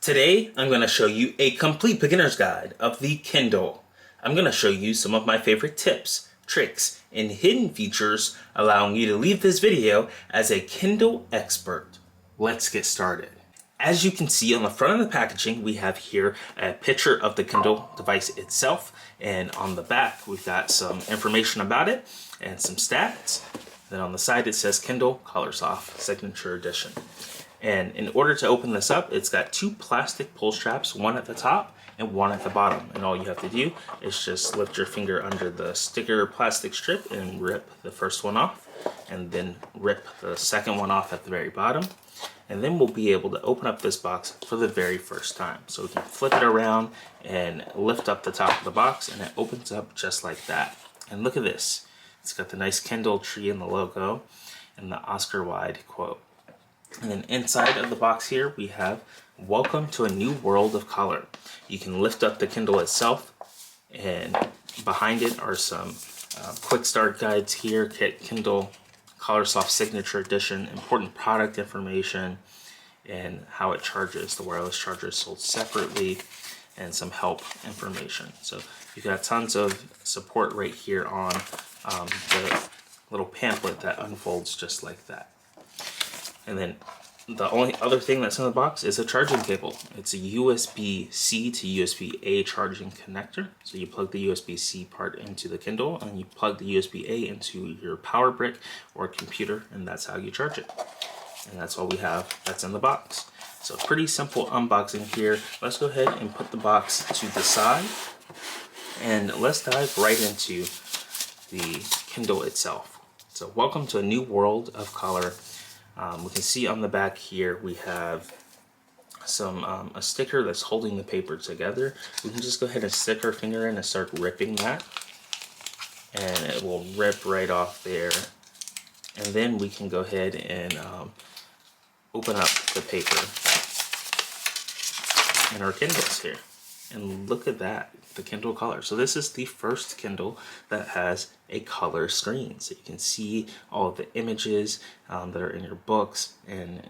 Today, I'm going to show you a complete beginner's guide of the Kindle. I'm going to show you some of my favorite tips, tricks, and hidden features allowing you to leave this video as a Kindle expert. Let's get started. As you can see on the front of the packaging, we have here a picture of the Kindle device itself, and on the back we've got some information about it and some stats. Then on the side it says Kindle Colors Off Signature Edition. And in order to open this up, it's got two plastic pull straps, one at the top and one at the bottom. And all you have to do is just lift your finger under the sticker plastic strip and rip the first one off, and then rip the second one off at the very bottom. And then we'll be able to open up this box for the very first time. So we can flip it around and lift up the top of the box, and it opens up just like that. And look at this. It's got the nice Kindle tree and the logo and the Oscar Wilde quote. And then inside of the box here we have "Welcome to a New World of Color." You can lift up the Kindle itself, and behind it are some quick start guides here, Kindle Colors Off Signature Edition, important product information, and how it charges. The wireless charger is sold separately, and some help information. So you've got tons of support right here on the little pamphlet that unfolds just like that. And then the only other thing that's in the box is a charging cable. It's a USB-C to USB-A charging connector. So you plug the USB-C part into the Kindle, and you plug the USB-A into your power brick or computer, and that's how you charge it. And that's all we have that's in the box. So pretty simple unboxing here. Let's go ahead and put the box to the side, and let's dive right into the Kindle itself. So welcome to a new world of color. We can see on the back here we have some a sticker that's holding the paper together. We can just go ahead and stick our finger in and start ripping that, and it will rip right off there. And then we can go ahead and open up the paper in our Kindles here. And look at that, the Kindle Color. So this is the first Kindle that has a color screen, so you can see all of the images that are in your books, and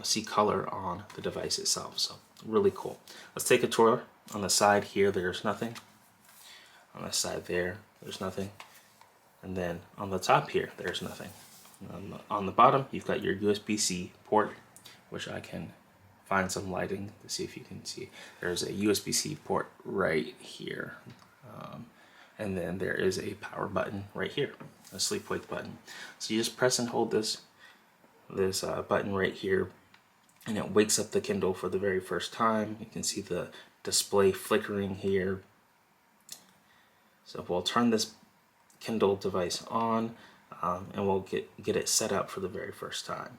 see color on the device itself. So really cool. Let's take a tour. On the side here, there's nothing. On the side there, there's nothing. And then on the top here, there's nothing. On the bottom, you've got your USB-C port, which I can find some lighting to see if you can see. There's a USB-C port right here, and then there is a power button right here, a sleep wake button. So you just press and hold this button right here, and it wakes up the Kindle for the very first time. You can see the display flickering here. So we'll turn this Kindle device on, and we'll get it set up for the very first time.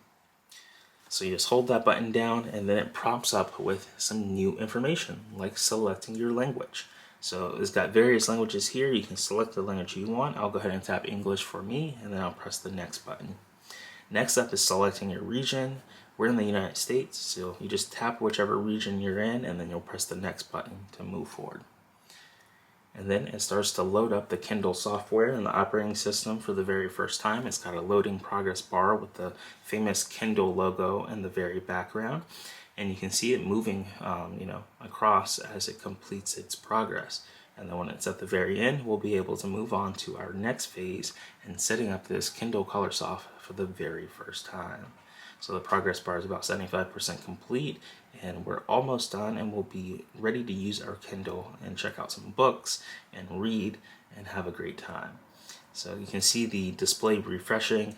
So you just hold that button down, and then it prompts up with some new information, like selecting your language. So it's got various languages here. You can select the language you want. I'll go ahead and tap English for me, and then I'll press the next button. Next up is selecting your region. We're in the United States, so you just tap whichever region you're in, and then you'll press the next button to move forward. And then it starts to load up the Kindle software and the operating system for the very first time. It's got a loading progress bar with the famous Kindle logo in the very background. And you can see it moving across as it completes its progress. And then when it's at the very end, we'll be able to move on to our next phase and setting up this Kindle Colors Off for the very first time. So the progress bar is about 75% complete, and we're almost done, and we'll be ready to use our Kindle and check out some books and read and have a great time. So you can see the display refreshing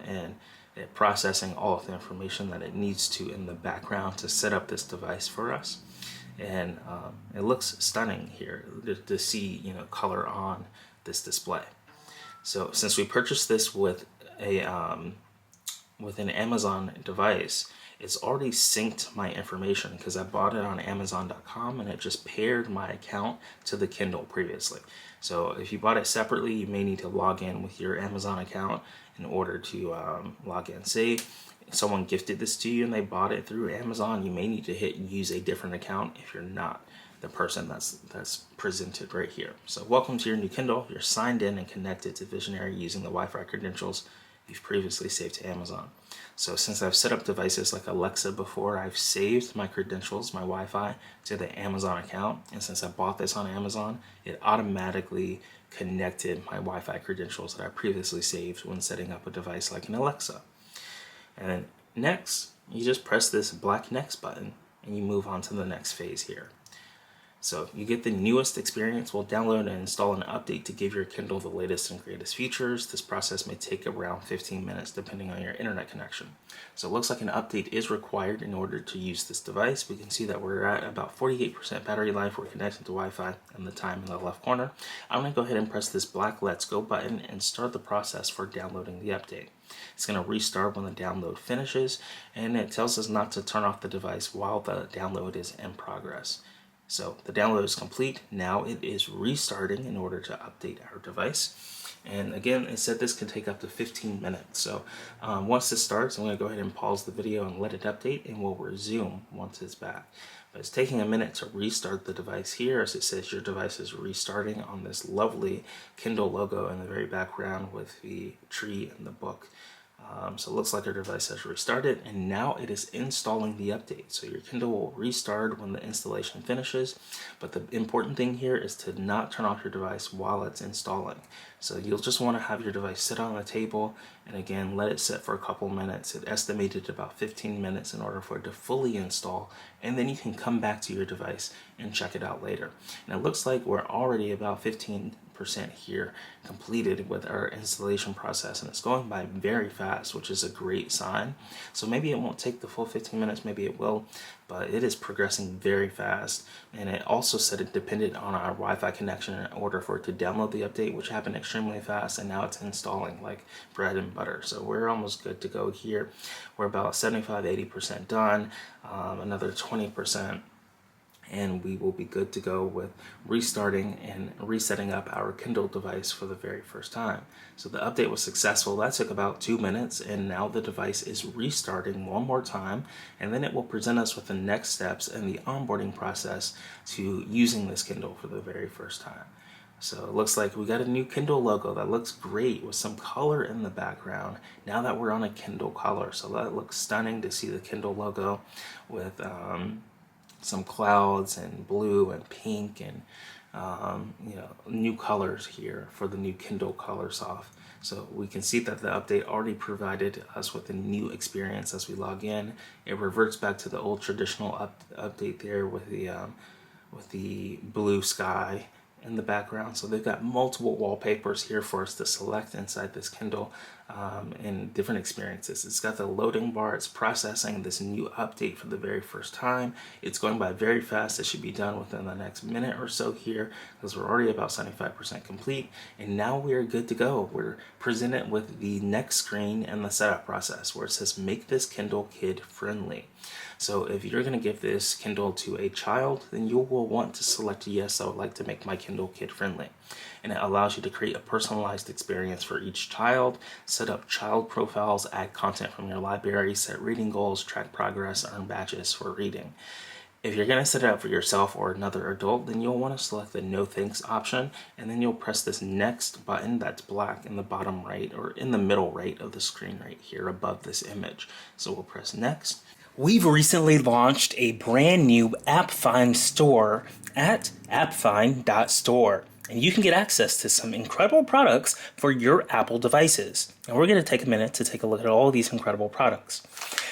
and it processing all of the information that it needs to in the background to set up this device for us. And it looks stunning here to see color on this display. So since we purchased this with an Amazon device, it's already synced my information because I bought it on Amazon.com, and it just paired my account to the Kindle previously. So if you bought it separately, you may need to log in with your Amazon account in order to log in. Say someone gifted this to you and they bought it through Amazon, you may need to hit use a different account if you're not the person that's presented right here. So welcome to your new Kindle. You're signed in and connected to Visionary using the Wi-Fi credentials you've previously saved to Amazon. So since I've set up devices like Alexa before, I've saved my credentials, my Wi-Fi, to the Amazon account. And since I bought this on Amazon, it automatically connected my Wi-Fi credentials that I previously saved when setting up a device like an Alexa. And then next, you just press this black next button and you move on to the next phase here. So you get the newest experience. We'll download and install an update to give your Kindle the latest and greatest features. This process may take around 15 minutes depending on your internet connection. So it looks like an update is required in order to use this device. We can see that we're at about 48% battery life. We're connected to Wi-Fi and the time in the left corner. I'm going to go ahead and press this black Let's Go button and start the process for downloading the update. It's going to restart when the download finishes, and it tells us not to turn off the device while the download is in progress. So the download is complete. Now it is restarting in order to update our device. And again, it said this can take up to 15 minutes. So once this starts, I'm going to go ahead and pause the video and let it update, and we'll resume once it's back. But it's taking a minute to restart the device here, as it says your device is restarting on this lovely Kindle logo in the very background with the tree and the book. So it looks like your device has restarted, and now it is installing the update. So your Kindle will restart when the installation finishes, but the important thing here is to not turn off your device while it's installing. So you'll just want to have your device sit on the table, and again, let it sit for a couple minutes. It estimated about 15 minutes in order for it to fully install, and then you can come back to your device and check it out later. And it looks like we're already about 15% here completed with our installation process, and it's going by very fast, which is a great sign. So maybe it won't take the full 15 minutes, maybe it will, but it is progressing very fast. And it also said it depended on our Wi-Fi connection in order for it to download the update, which happened extremely fast, and now it's installing like bread and butter. So we're almost good to go here. We're about 75-80% done, another 20%, and we will be good to go with restarting and resetting up our Kindle device for the very first time. So the update was successful. That took about 2 minutes, and now the device is restarting one more time, and then it will present us with the next steps in the onboarding process to using this Kindle for the very first time. So it looks like we got a new Kindle logo that looks great with some color in the background now that we're on a Kindle color. So that looks stunning to see the Kindle logo with some clouds and blue and pink and new colors here for the new Kindle color soft. So we can see that the update already provided us with a new experience as we log in. It reverts back to the old traditional update there with the blue sky in the background. So they've got multiple wallpapers here for us to select inside this Kindle and different experiences. It's got the loading bar. It's processing this new update for the very first time. It's going by very fast. It should be done within the next minute or so here, because we're already about 75% complete, and now we're good to go. We're presented with the next screen and the setup process where it says make this Kindle kid friendly. So if you're going to give this Kindle to a child, then you will want to select yes, I would like to make my Kindle kid friendly. And it allows you to create a personalized experience for each child, set up child profiles, add content from your library, set reading goals, track progress, earn badges for reading. If you're going to set it up for yourself or another adult, then you'll want to select the no thanks option, and then you'll press this next button that's black in the bottom right or in the middle right of the screen right here above this image. So we'll press next. We've recently launched a brand new AppFind Store at appfind.store, and you can get access to some incredible products for your Apple devices. And we're going to take a minute to take a look at all of these incredible products.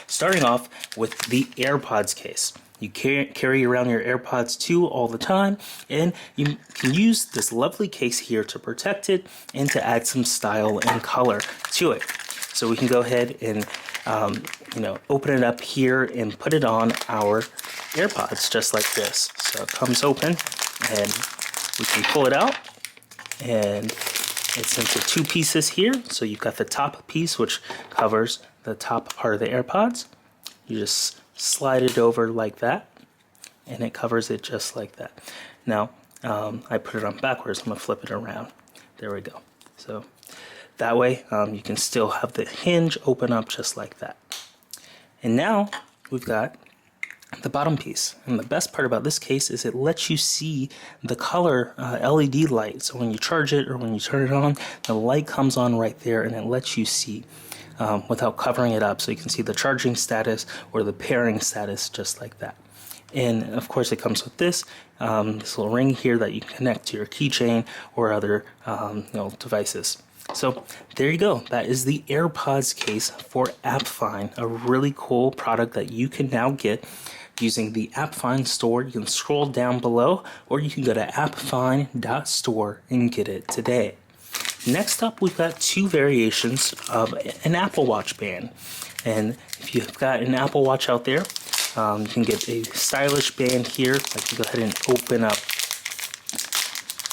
Starting off with the AirPods case. You carry around your AirPods 2 all the time, and you can use this lovely case here to protect it and to add some style and color to it. So we can go ahead and open it up here and put it on our AirPods just like this. So it comes open and we can pull it out, and it's into two pieces here. So you've got the top piece, which covers the top part of the AirPods. You just slide it over like that, and it covers it just like that. Now, I put it on backwards. I'm going to flip it around. There we go. So that way, you can still have the hinge open up just like that. And now we've got the bottom piece. And the best part about this case is it lets you see the color LED light. So when you charge it or when you turn it on, the light comes on right there and it lets you see without covering it up. So you can see the charging status or the pairing status just like that. And of course it comes with this little ring here that you connect to your keychain or other devices. So there you go. That is the AirPods case for AppFind, a really cool product that you can now get using the AppFind Store. You can scroll down below, or you can go to appfind.store and get it today. Next up, we've got two variations of an Apple Watch band. And if you've got an Apple Watch out there, you can get a stylish band here. I can go ahead and open up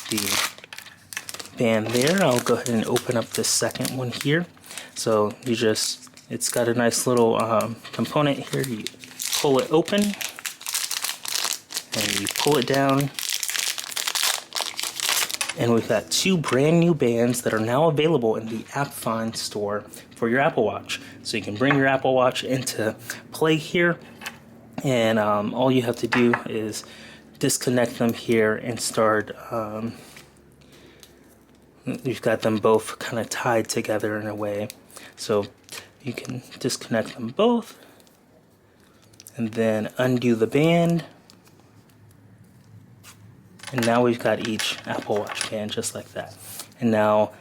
the band there. I'll go ahead and open up this second one here. So it's got a nice little component here. You pull it open and you pull it down, and we've got two brand new bands that are now available in the AppFind Store for your Apple Watch. So you can bring your Apple Watch into play here, and all you have to do is disconnect them here and start. You've got them both kind of tied together in a way, so you can disconnect them both and then undo the band, and now we've got each Apple Watch band just like that. And now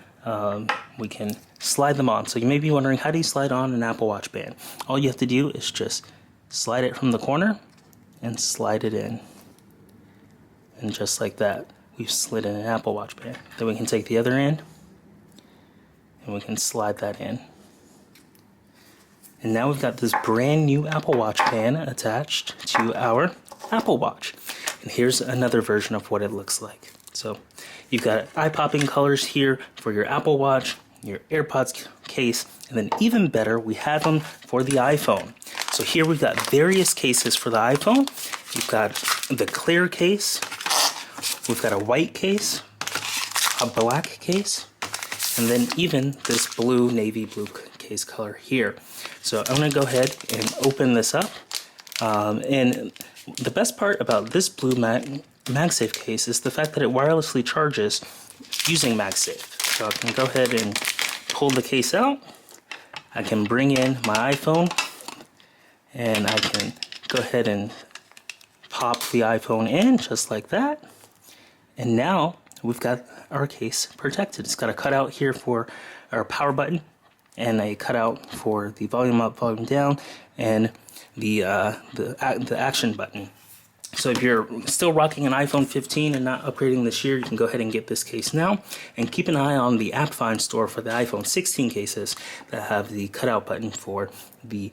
we can slide them on. So you may be wondering, how do you slide on an Apple Watch band? All you have to do is just slide it from the corner and slide it in, and just like that, we've slid in an Apple Watch band. Then we can take the other end and we can slide that in. And now we've got this brand new Apple Watch band attached to our Apple Watch. And here's another version of what it looks like. So you've got eye-popping colors here for your Apple Watch, your AirPods case, and then even better, we have them for the iPhone. So here we've got various cases for the iPhone. You've got the clear case, we've got a white case, a black case, and then even this blue, navy blue case color here. So I'm going to go ahead and open this up. And the best part about this blue MagSafe case is the fact that it wirelessly charges using MagSafe. So I can go ahead and pull the case out. I can bring in my iPhone, and I can go ahead and pop the iPhone in just like that. And now we've got our case protected. It's got a cutout here for our power button and a cutout for the volume up, volume down, and the action button. So if you're still rocking an iPhone 15 and not upgrading this year, you can go ahead and get this case now. And keep an eye on the AppFind Store for the iPhone 16 cases that have the cutout button for the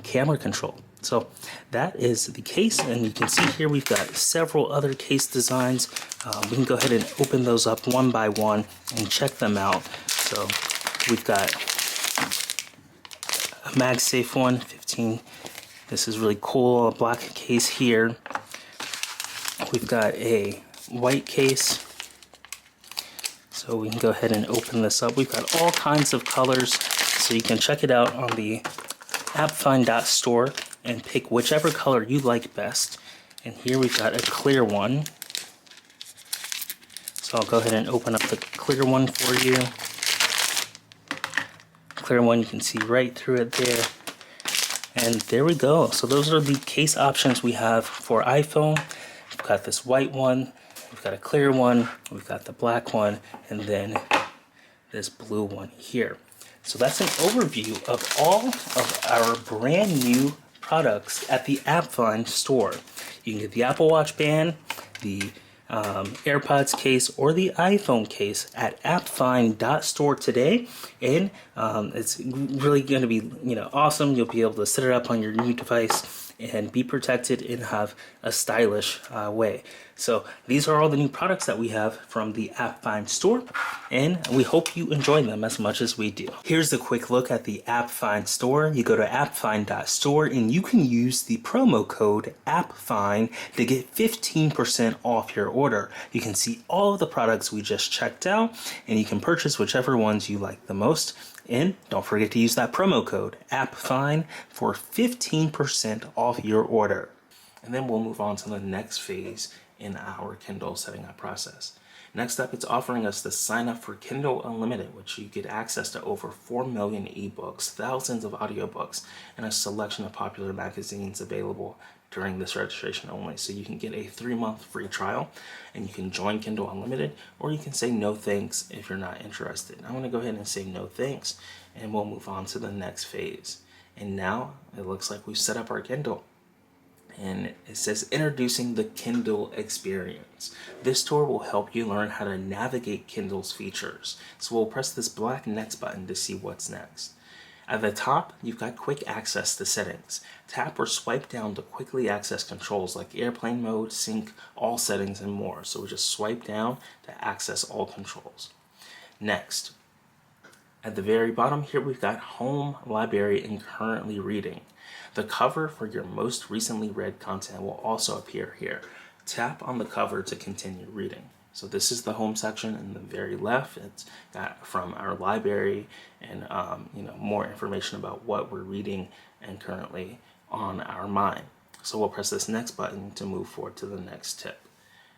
camera control. So that is the case, and you can see here we've got several other case designs. We can go ahead and open those up one by one and check them out. So we've got a MagSafe one, 15. This is really cool, a black case here. We've got a white case. So we can go ahead and open this up. We've got all kinds of colors, so you can check it out on the appfind.store and pick whichever color you like best. And here we've got a clear one. So I'll go ahead and open up the clear one for you. Clear one, you can see right through it there. And there we go. So those are the case options we have for iPhone. We've got this white one, we've got a clear one, we've got the black one, and then this blue one here. So that's an overview of all of our brand new products at the AppFind Store. You can get the Apple Watch band, the AirPods case, or the iPhone case at appfind.store today, and it's really going to be awesome. You'll be able to set it up on your new device and be protected and have a stylish way. So these are all the new products that we have from the AppFind Store, and we hope you enjoy them as much as we do. Here's a quick look at the AppFind Store. You go to appfind.store and you can use the promo code AppFind to get 15% off your order. You can see all of the products we just checked out, and you can purchase whichever ones you like the most. And don't forget to use that promo code AppFind for 15% off your order. And then we'll move on to the next phase in our Kindle setting up process. Next up, it's offering us to sign up for Kindle Unlimited, which you get access to over 4 million ebooks, thousands of audiobooks, and a selection of popular magazines available during this registration only. So you can get a 3-month free trial, and you can join Kindle Unlimited, or you can say no thanks if you're not interested. I'm going to go ahead and say no thanks, and we'll move on to the next phase. And now it looks like we've set up our Kindle. And it says introducing the Kindle experience. This tour will help you learn how to navigate Kindle's features. So we'll press this black next button to see what's next. At the top, you've got quick access to settings. Tap or swipe down to quickly access controls like airplane mode, sync, all settings, and more. So we just swipe down to access all controls. Next, at the very bottom here, we've got Home, Library, and Currently Reading. The cover for your most recently read content will also appear here. Tap on the cover to continue reading. So this is the home section in the very left. It's got from our library and more information about what we're reading and currently on our mind. So we'll press this next button to move forward to the next tip.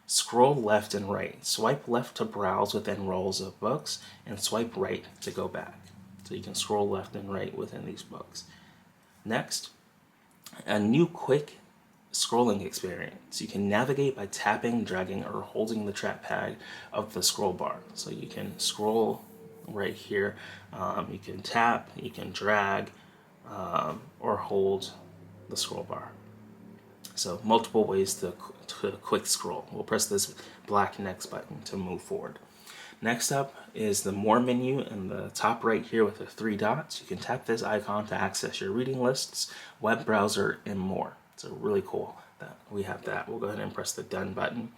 Scroll left and right. Swipe left to browse within rows of books and swipe right to go back. So you can scroll left and right within these books. Next, a new quick scrolling experience. You can navigate by tapping, dragging, or holding the trackpad of the scroll bar. So you can scroll right here. You can tap, you can drag, or hold the scroll bar. So multiple ways to quick scroll. We'll press this black next button to move forward. Next up is the More menu in the top right here with the 3 dots. You can tap this icon to access your reading lists, web browser, and more. So really cool that we have that. We'll go ahead and press the Done button.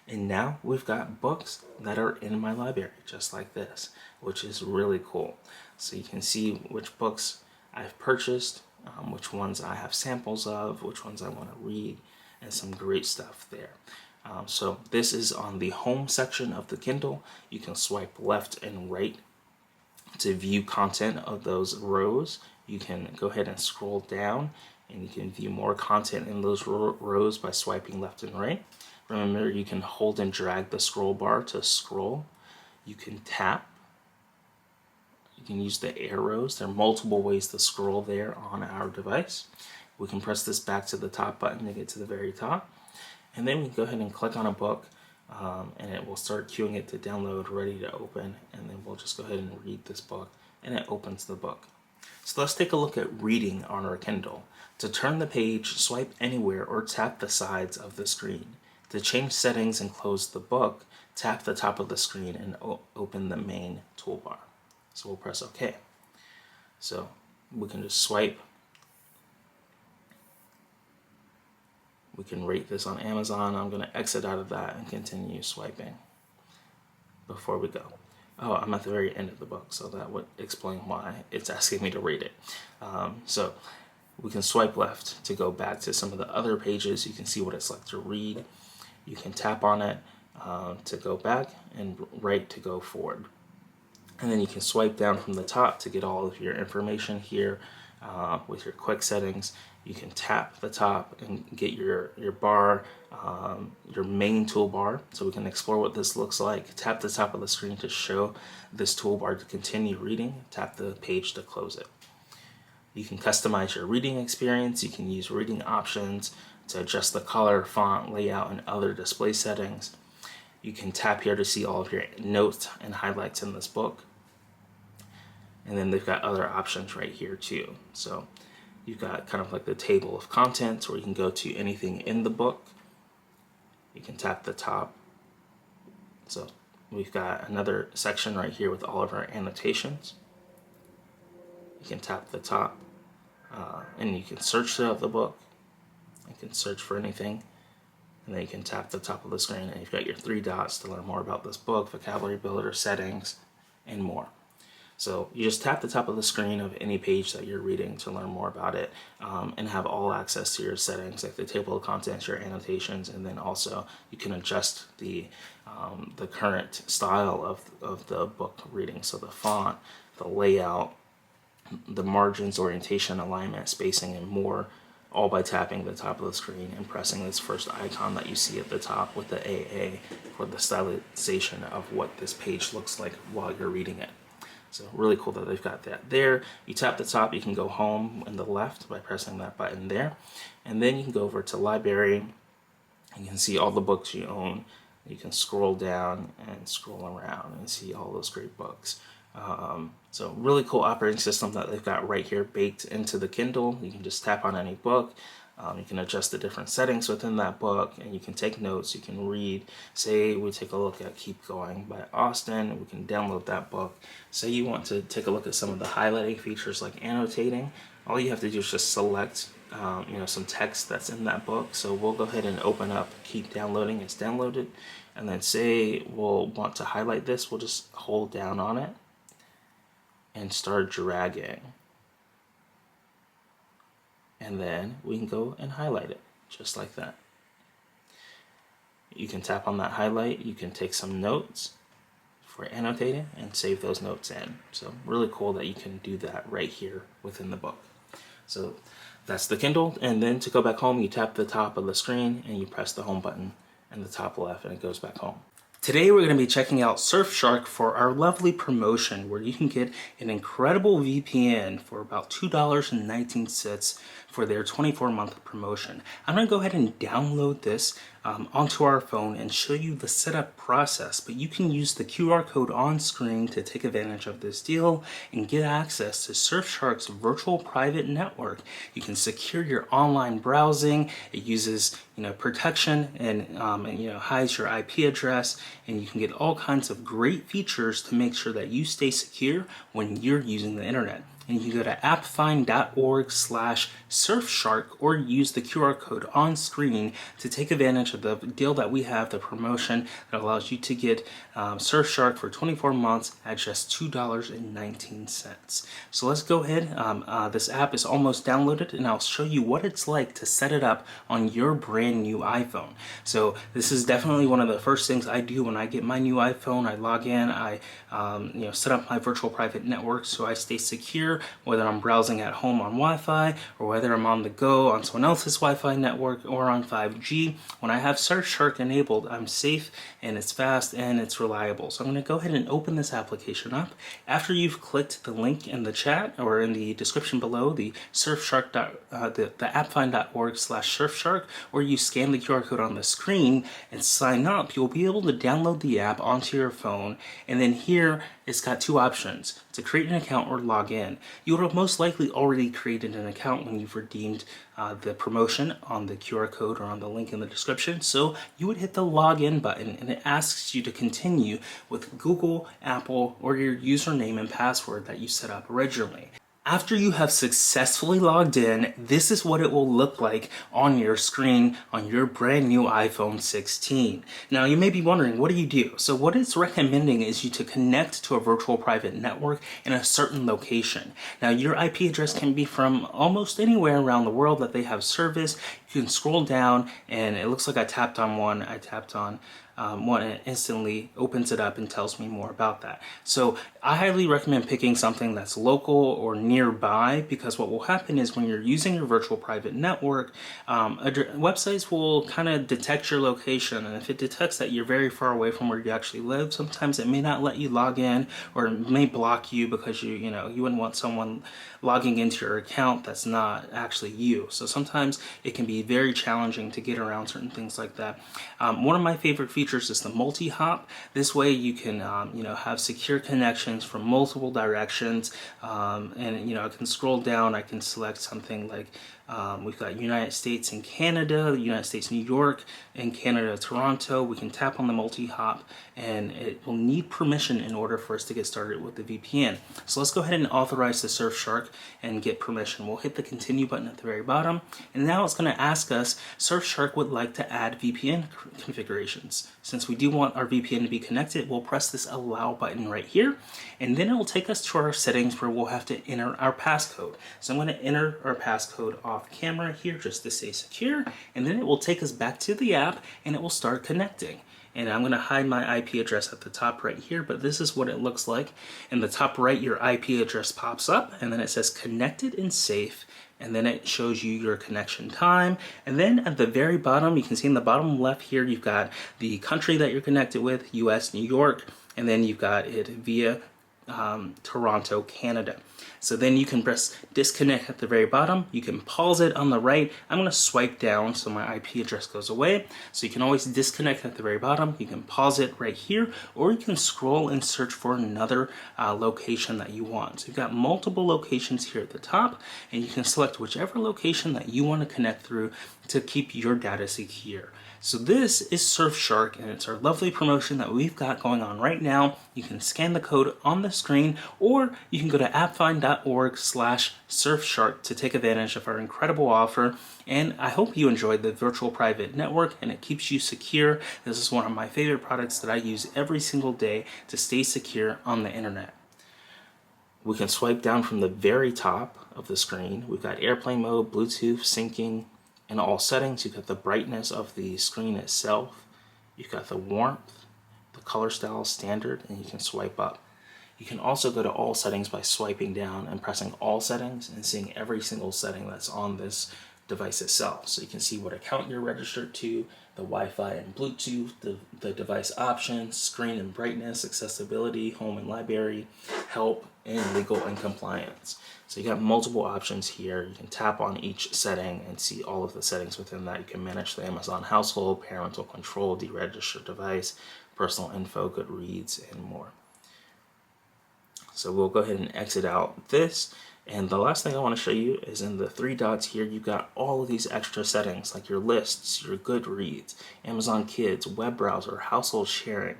And now we've got books that are in my library, just like this, which is really cool. So you can see which books I've purchased, which ones I have samples of, which ones I want to read, and some great stuff there. So this is on the home section of the Kindle. You can swipe left and right to view content of those rows. You can go ahead and scroll down and you can view more content in those rows by swiping left and right. Remember, you can hold and drag the scroll bar to scroll. You can tap. You can use the arrows. There are multiple ways to scroll there on our device. We can press this back to the top button to get to the very top. And then we can go ahead and click on a book and it will start queuing it to download, ready to open. And then we'll just go ahead and read this book and it opens the book. So let's take a look at reading on our Kindle. To turn the page, swipe anywhere or tap the sides of the screen. To change settings and close the book, tap the top of the screen and open the main toolbar. So we'll press OK. So we can just swipe. We can rate this on Amazon. I'm going to exit out of that and continue swiping before we go. Oh, I'm at the very end of the book, so that would explain why it's asking me to rate it. So we can swipe left to go back to some of the other pages. You can see what it's like to read. You can tap on it to go back and right to go forward. And then you can swipe down from the top to get all of your information here with your quick settings. You can tap the top and get your bar, your main toolbar, so we can explore what this looks like. Tap the top of the screen to show this toolbar to continue reading. Tap the page to close it. You can customize your reading experience. You can use reading options to adjust the color, font, layout, and other display settings. You can tap here to see all of your notes and highlights in this book. And then they've got other options right here too. So you've got kind of like the table of contents where you can go to anything in the book. You can tap the top. So we've got another section right here with all of our annotations. You can tap the top and you can search throughout the book. You can search for anything. And then you can tap the top of the screen and you've got your 3 dots to learn more about this book, vocabulary builder, settings, and more. So you just tap the top of the screen of any page that you're reading to learn more about it and have all access to your settings, like the table of contents, your annotations, and then also you can adjust the current style of the book reading. So the font, the layout, the margins, orientation, alignment, spacing, and more, all by tapping the top of the screen and pressing this first icon that you see at the top with the AA for the stylization of what this page looks like while you're reading it. So really cool that they've got that there. You tap the top, you can go home in the left by pressing that button there. And then you can go over to library. You can see all the books you own. You can scroll down and scroll around and see all those great books. So really cool operating system that they've got right here baked into the Kindle. You can just tap on any book. You can adjust the different settings within that book, and you can take notes, you can read. Say we take a look at Keep Going by Austin, we can download that book. Say you want to take a look at some of the highlighting features like annotating. All you have to do is just select some text that's in that book. So we'll go ahead and open up Keep Downloading, it's downloaded. And then say we'll want to highlight this, we'll just hold down on it and start dragging. And then we can go and highlight it, just like that. You can tap on that highlight, you can take some notes for annotating and save those notes in. So really cool that you can do that right here within the book. So that's the Kindle, and then to go back home, you tap the top of the screen and you press the home button in the top left and it goes back home. Today we're going to be checking out Surfshark for our lovely promotion where you can get an incredible VPN for about $2.19 for their 24-month promotion. I'm going to go ahead and download this onto our phone and show you the setup process, but you can use the QR code on screen to take advantage of this deal and get access to Surfshark's virtual private network. You can secure your online browsing. It uses protection and hides your IP address, and you can get all kinds of great features to make sure that you stay secure when you're using the internet. And you can go to appfind.org/Surfshark or use the QR code on screen to take advantage of the deal that we have, the promotion that allows you to get Surfshark for 24 months at just $2.19. So let's go ahead. This app is almost downloaded, and I'll show you what it's like to set it up on your brand new iPhone. So this is definitely one of the first things I do when I get my new iPhone. I log in, I set up my virtual private network so I stay secure, whether I'm browsing at home on Wi-Fi or whether I'm on the go on someone else's Wi-Fi network or on 5G. When I have Surfshark enabled, I'm safe and it's fast and it's reliable. So I'm going to go ahead and open this application up. After you've clicked the link in the chat or in the description below, the Surfshark, the appfind.org/Surfshark, or you scan the QR code on the screen and sign up, you'll be able to download the app onto your phone. And then here it's got two options: to create an account or log in. You would have most likely already created an account when you've redeemed the promotion on the QR code or on the link in the description. So you would hit the login button and it asks you to continue with Google, Apple, or your username and password that you set up originally. After you have successfully logged in, this is what it will look like on your screen on your brand new iPhone 16. Now you may be wondering, what do you do? So what it's recommending is you to connect to a virtual private network in a certain location. Now your IP address can be from almost anywhere around the world that they have service. You can scroll down and it looks like I tapped on one. I tapped on one, and it instantly opens it up and tells me more about that. So I highly recommend picking something that's local or nearby, because what will happen is when you're using your virtual private network, websites will kind of detect your location, and if it detects that you're very far away from where you actually live, sometimes it may not let you log in, or it may block you because you wouldn't want someone logging into your account that's not actually you. So sometimes it can be very challenging to get around certain things like that. One of my favorite features is the multi-hop. This way you can have secure connections from multiple directions, and I can scroll down, I can select something like we've got United States and Canada, United States, New York, and Canada, Toronto. We can tap on the multi-hop, and it will need permission in order for us to get started with the VPN. So let's go ahead and authorize the Surfshark and get permission. We'll hit the continue button at the very bottom, and now it's going to ask us, Surfshark would like to add VPN configurations. Since we do want our VPN to be connected, we'll press this allow button right here, and then it will take us to our settings where we'll have to enter our passcode. So I'm going to enter our passcode off camera here just to stay secure, and then it will take us back to the app and it will start connecting. And I'm going to hide my IP address at the top right here, but this is what it looks like. In the top right, your IP address pops up, and then it says connected and safe. and then it shows you your connection time. And then at the very bottom, you can see in the bottom left here, you've got the country that you're connected with, US, New York, and then you've got it via Toronto, Canada. So then you can press disconnect at the very bottom. You can pause it on the right. I'm going to swipe down so my IP address goes away. So you can always disconnect at the very bottom. You can pause it right here, or you can scroll and search for another location that you want. So you've got multiple locations here at the top, and you can select whichever location that you want to connect through to keep your data secure. So this is Surfshark, and it's our lovely promotion that we've got going on right now. You can scan the code on the screen, or you can go to appfind.org/Surfshark to take advantage of our incredible offer. And I hope you enjoyed the virtual private network and it keeps you secure. This is one of my favorite products that I use every single day to stay secure on the internet. We can swipe down from the very top of the screen. We've got airplane mode, Bluetooth, syncing. In all settings, you've got the brightness of the screen itself, you've got the warmth, the color style standard, and you can swipe up. You can also go to all settings by swiping down and pressing all settings and seeing every single setting that's on this device itself. So you can see what account you're registered to, the Wi-Fi and Bluetooth, the device options, screen and brightness, accessibility, home and library, help, and legal and compliance. So you got multiple options here. You can tap on each setting and see all of the settings within that. You can manage the Amazon household, parental control, deregister device, personal info, Goodreads, and more. So we'll go ahead and exit out this. And the last thing I want to show you is in the three dots here, you've got all of these extra settings like your lists, your Goodreads, Amazon Kids, web browser, household sharing.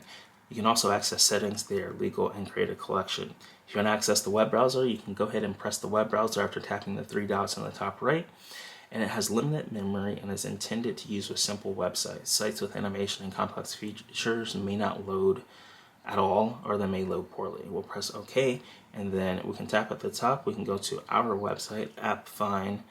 You can also access settings there, legal, and create a collection. If you want to access the web browser, you can go ahead and press the web browser after tapping the three dots on the top right. And it has limited memory and is intended to use with simple websites. Sites with animation and complex features may not load at all, or they may load poorly. We'll press OK, and then we can tap at the top. We can go to our website, appfind.ai,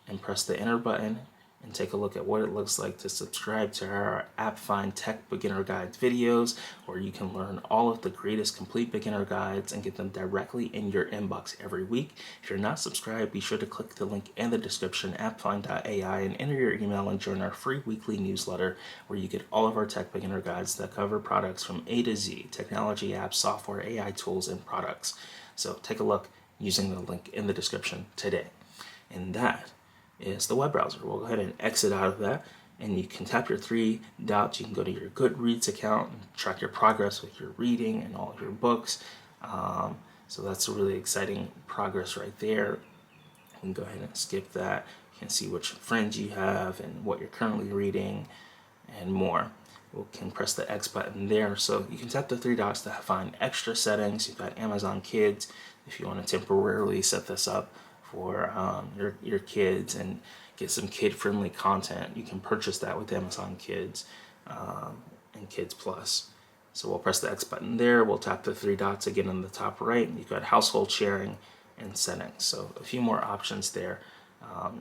and press the enter button and take a look at what it looks like to subscribe to our AppFind Tech Beginner Guides videos, where you can learn all of the greatest complete beginner guides and get them directly in your inbox every week. If you're not subscribed, be sure to click the link in the description, appfind.ai, and enter your email and join our free weekly newsletter, where you get all of our tech beginner guides that cover products from A to Z, technology, apps, software, AI tools, and products. So take a look using the link in the description today. And that is the web browser. We'll go ahead and exit out of that, and you can tap your three dots. You can go to your Goodreads account and track your progress with your reading and all of your books. So that's a really exciting progress right there. You can go ahead and skip that. You can see which friends you have and what you're currently reading and more. We can press the X button there. So you can tap the three dots to find extra settings. You've got Amazon Kids if you want to temporarily set this up for your kids and get some kid-friendly content. You can purchase that with Amazon Kids and Kids Plus. So we'll press the X button there. We'll tap the three dots again on the top right. You've got household sharing and settings. So a few more options there.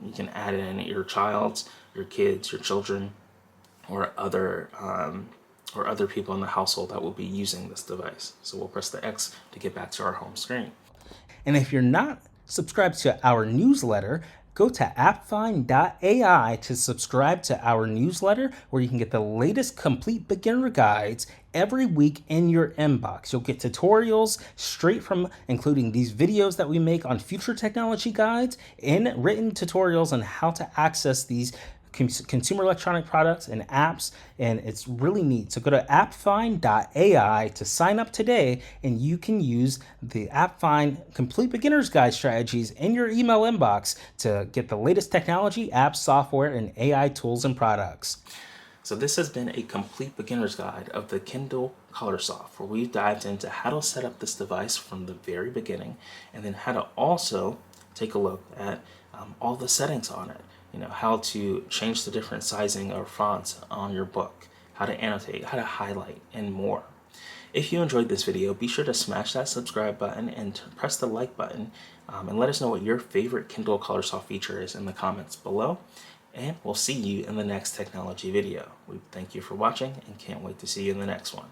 You can add in your child's, your kids, your children, or other people in the household that will be using this device. So we'll press the X to get back to our home screen. And if you're not subscribed to our newsletter, go to appfind.ai to subscribe to our newsletter, where you can get the latest complete beginner guides every week in your inbox. You'll get tutorials straight from, including these videos that we make on future technology guides, and written tutorials on how to access these consumer electronic products and apps, and it's really neat. So go to appfind.ai to sign up today, and you can use the AppFind Complete Beginner's Guide strategies in your email inbox to get the latest technology, apps, software, and AI tools and products. So this has been a complete beginner's guide of the Kindle Colorsoft, where we've dived into how to set up this device from the very beginning, and then how to also take a look at all the settings on it. You know, how to change the different sizing or fonts on your book, how to annotate, how to highlight, and more. If you enjoyed this video, be sure to smash that subscribe button and press the like button, and let us know what your favorite Kindle Colorsoft feature is in the comments below. And we'll see you in the next technology video. We thank you for watching and can't wait to see you in the next one.